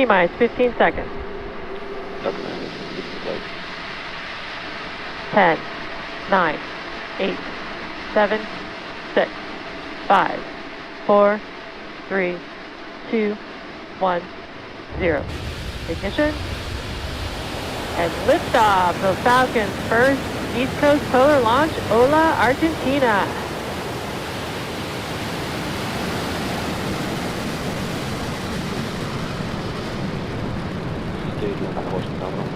T-minus 15 seconds. 10, 9, 8, 7, 6, 5, 4, 3, 2, 1, 0. Ignition. And liftoff of Falcon's first East Coast Polar launch, Hola, Argentina. Stage 1 course nominal.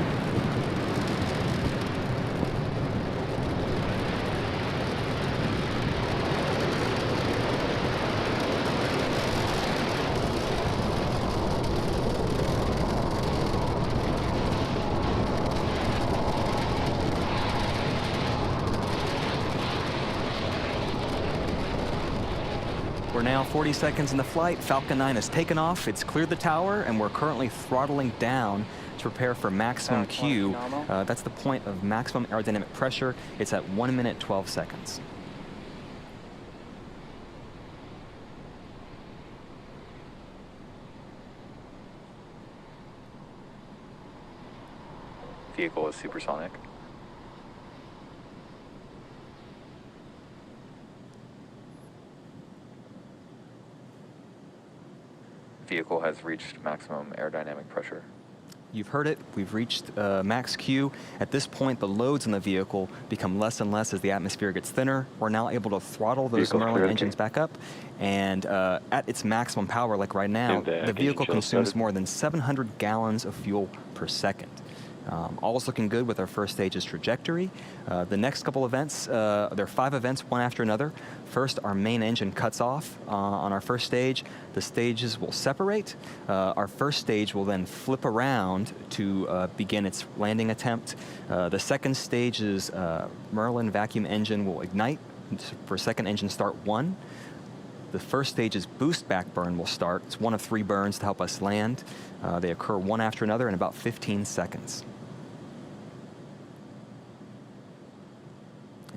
We're now 40 seconds in the flight. Falcon 9 has taken off. It's cleared the tower, and we're currently throttling down to prepare for maximum Q. That's the point of maximum aerodynamic pressure. It's at 1 minute, 12 seconds. Vehicle is supersonic. Vehicle has reached maximum aerodynamic pressure. You've heard it. We've reached max Q. At this point, the loads in the vehicle become less and less as the atmosphere gets thinner. We're now able to throttle those Merlin engines back up. And at its maximum power, like right now, the vehicle consumes more than 700 gallons of fuel per second. All is looking good with our first stage's trajectory. The next couple events, there are 5 events, one after another. First, our main engine cuts off on our first stage. The stages will separate. Our first stage will then flip around to begin its landing attempt. The second stage's Merlin vacuum engine will ignite for second engine start 1. The first stage's boost back burn will start. It's one of 3 burns to help us land. They occur one after another in about 15 seconds.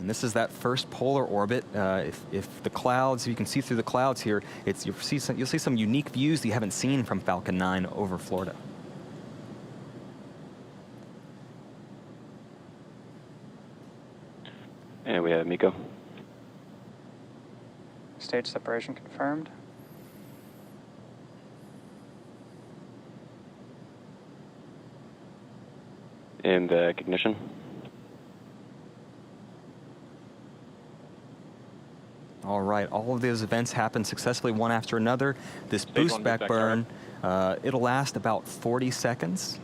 And this is that first polar orbit. If the clouds, you can see through the clouds here, you'll see some unique views that you haven't seen from Falcon 9 over Florida. And we have Miko. Stage separation confirmed. And ignition. All right, all of those events happen successfully one after another. This boost back burn, it'll last about 40 seconds.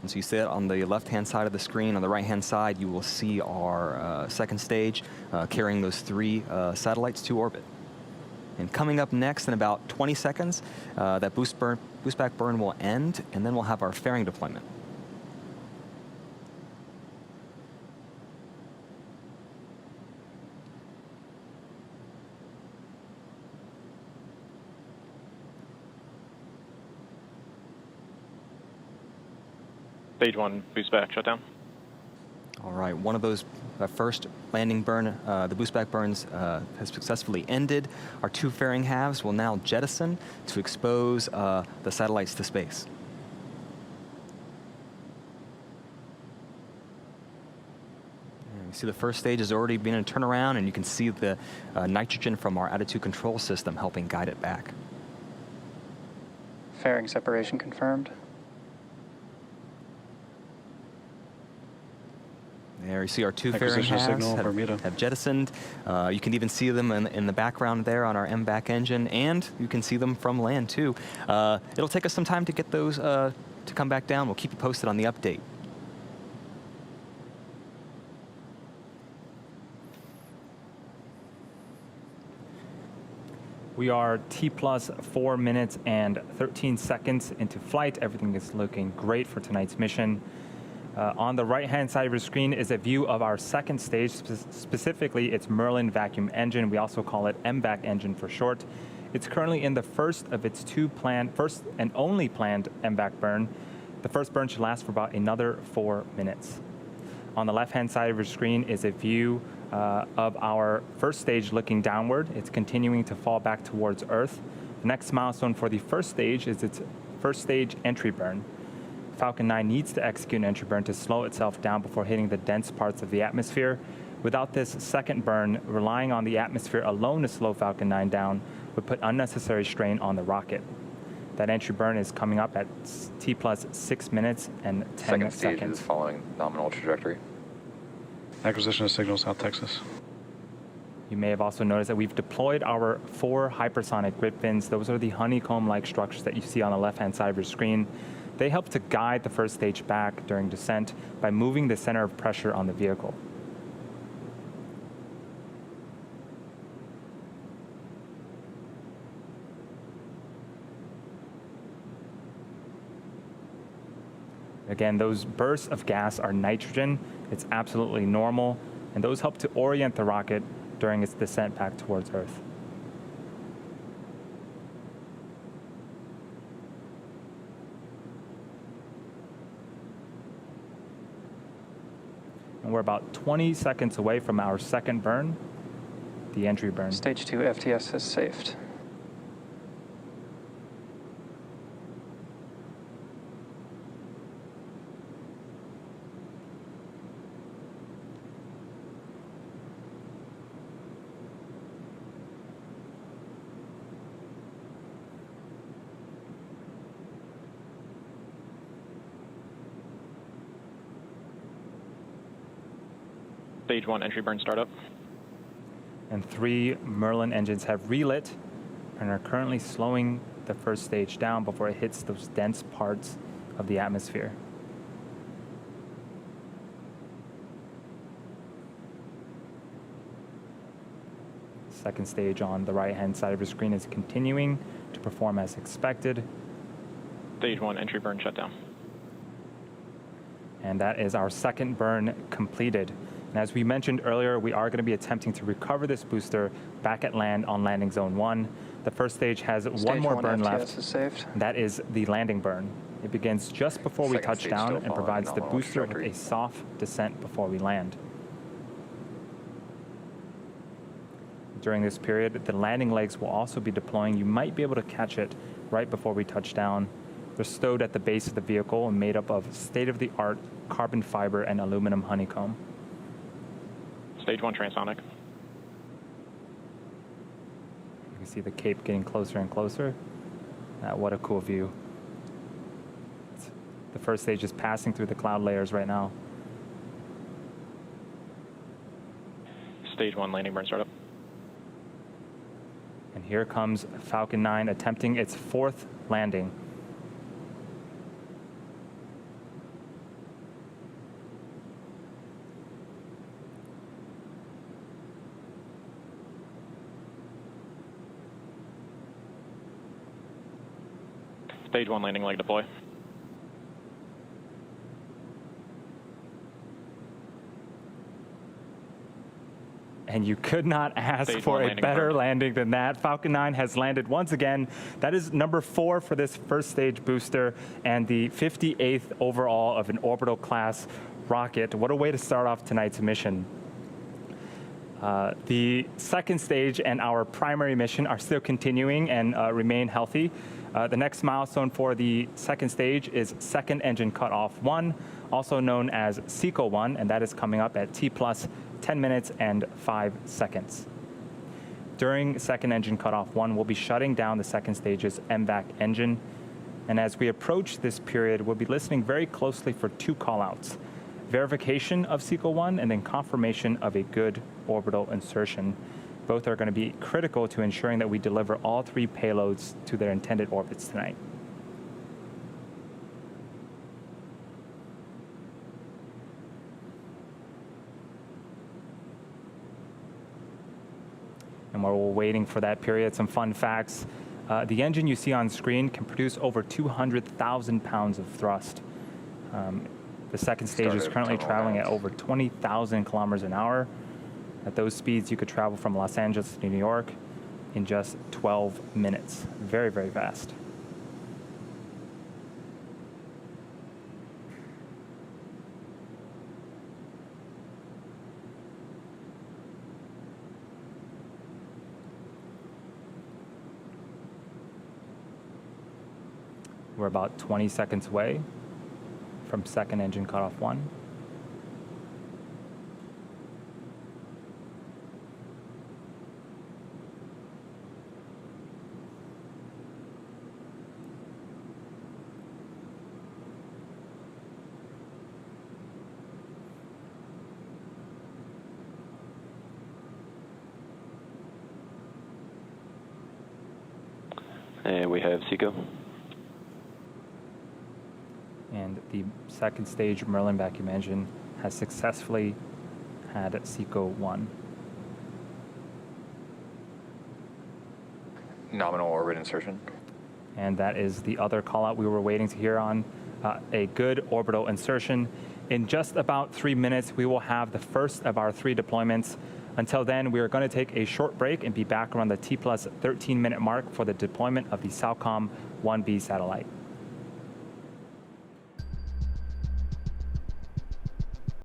And so you see it on the left-hand side of the screen. On the right-hand side, you will see our second stage carrying those 3 satellites to orbit. And coming up next in about 20 seconds, that boost back burn will end, and then we'll have our fairing deployment. Stage 1 boost back shutdown. All right, one of those first landing burn, the boost back burns has successfully ended. Our 2 fairing halves will now jettison to expose the satellites to space. And you see the first stage has already been in a turnaround, and you can see the nitrogen from our attitude control system helping guide it back. Fairing separation confirmed. There you see our 2 fairing halves have jettisoned. You can even see them in the background there on our MVAC engine, and you can see them from land too. It'll take us some time to get those to come back down. We'll keep you posted on the update. We are T plus 4 minutes and 13 seconds into flight. Everything is looking great for tonight's mission. On the right-hand side of your screen is a view of our second stage, specifically its Merlin vacuum engine. We also call it MVAC engine for short. It's currently in the first of its 2 planned, first and only planned MVAC burn. The first burn should last for about another 4 minutes. On the left-hand side of your screen is a view of our first stage looking downward. It's continuing to fall back towards Earth. The next milestone for the first stage is its first stage entry burn. Falcon 9 needs to execute an entry burn to slow itself down before hitting the dense parts of the atmosphere. Without this second burn, relying on the atmosphere alone to slow Falcon 9 down would put unnecessary strain on the rocket. That entry burn is coming up at T plus 6 minutes and 10 Second stage seconds. is following nominal trajectory. Acquisition of signal, South Texas. You may have also noticed that we've deployed our 4 hypersonic grid fins. Those are the honeycomb-like structures that you see on the left-hand side of your screen. They help to guide the first stage back during descent by moving the center of pressure on the vehicle. Again, those bursts of gas are nitrogen. It's absolutely normal, and those help to orient the rocket during its descent back towards Earth. And we're about 20 seconds away from our second burn, the entry burn. Stage 2 FTS has safed. Stage 1 entry burn startup. And 3 Merlin engines have relit and are currently slowing the first stage down before it hits those dense parts of the atmosphere. Second stage on the right-hand side of your screen is continuing to perform as expected. Stage 1 entry burn shutdown. And that is our second burn completed. And as we mentioned earlier, we are going to be attempting to recover this booster back at land on landing zone 1. The first stage has one more burn FTS left. is saved. That is the landing burn. It begins just before we Second touch stage down still and following provides the nominal booster with trajectory. a soft descent before we land. During this period, the landing legs will also be deploying. You might be able to catch it right before we touch down. They're stowed at the base of the vehicle and made up of state-of-the-art carbon fiber and aluminum honeycomb. Stage 1 transonic. You can see the cape getting closer and closer. What a cool view. The first stage is passing through the cloud layers right now. Stage 1 landing burn startup. And here comes Falcon 9 attempting its 4th landing. Stage 1 landing leg deploy. And you could not ask Stage for 1 a landing better burn. landing than that. Falcon 9 has landed once again. That is number 4 for this first stage booster and the 58th overall of an orbital class rocket. What a way to start off tonight's mission. The second stage and our primary mission are still continuing and remain healthy. The next milestone for the second stage is second engine cutoff 1, also known as SAOCOM 1, and that is coming up at T plus 10 minutes and 5 seconds. During second engine cutoff 1, we'll be shutting down the second stage's MVAC engine. And as we approach this period, we'll be listening very closely for 2 callouts: verification of SAOCOM 1 and then confirmation of a good orbital insertion. Both are going to be critical to ensuring that we deliver all 3 payloads to their intended orbits tonight. And while we're waiting for that period, some fun facts. The engine you see on screen can produce over 200,000 pounds of thrust. The second stage is Started currently terminal traveling at rounds. over 20,000 kilometers an hour. At those speeds, you could travel from Los Angeles to New York in just 12 minutes. Very, very fast. We're about 20 seconds away from second engine cutoff 1. And we have SAOCOM. And the second stage Merlin vacuum engine has successfully had SAOCOM 1. Nominal orbit insertion. And that is the other call out we were waiting to hear on, a good orbital insertion. In just about 3 minutes, we will have the first of our 3 deployments. Until then, we are going to take a short break and be back around the T plus 13-minute mark for the deployment of the SAOCOM 1B satellite.